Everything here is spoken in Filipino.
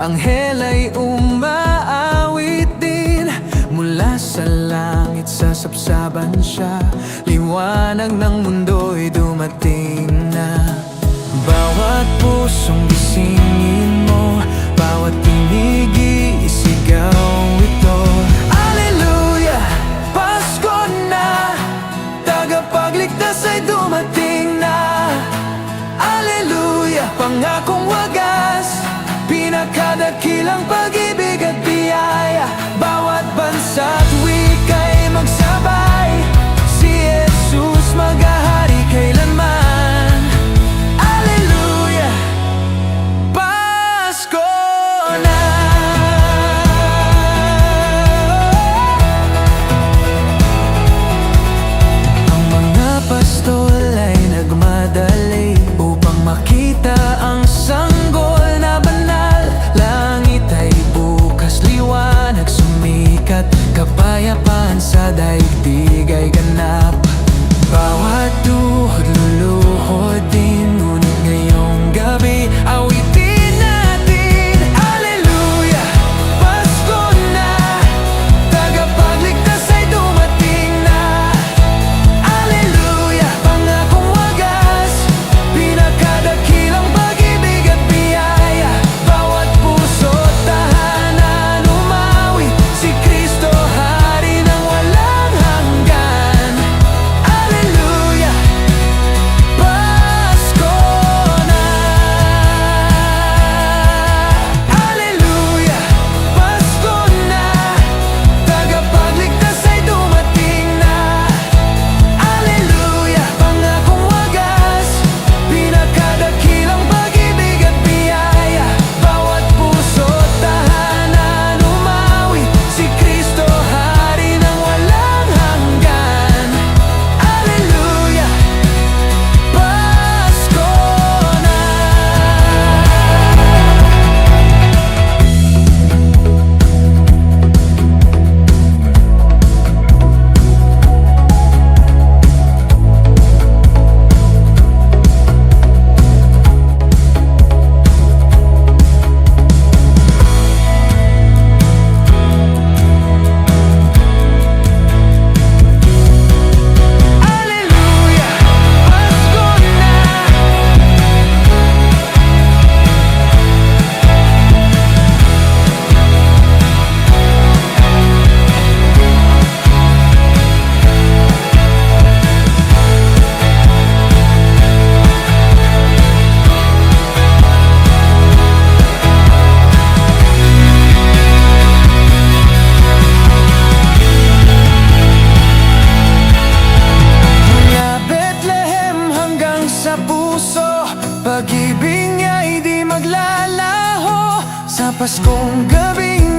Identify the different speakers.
Speaker 1: anghel ay umaawit din. Mula sa langit sasapsaban siya, liwanag ng mundo'y dumating na. Bawat pusong gisingin mo, bawat tinig isigaw ito. Alleluia, Pasko na, tagapagligtas ay dumating na. Alleluia, pangakong wagas, pinakadakilang pag-ibig at biyaya. Bawat bansa't wika'y magsabay, si Jesus maghahari kailanman. Alleluia, Pasko na. Ang mga pastol ay nagmadali upang makita ang sanggol na banal. Langit ay bukas, liwanag sumikat, kapayapaan sa daigdig ay ganap. Bawat tuhod luluhod din, ngunit ngayong gabi awitin natin. Alleluia, Pasko na, tagapagligtas ay dumating na. Alleluia, pangakong wagas, pinakadakilang pag-ibig at biyaya. Bawat puso't tahanan umawi, si Kristo hari ng walang hanggan. Alleluia, Pasko na. Alleluia, Pasko na, tagapagligtas ay dumating na. Alleluia, pangakong wagas, pinakadakilang pag-ibig at biyaya. Bawat puso't tahanan umawi, si Kristo hari ng walang hanggan. Alleluia, Pasko na. Alleluia, Pasko na. Mula Bethlehem hanggang sa puso, pag-ibig niya'y di maglalaho. Sa Paskong gabing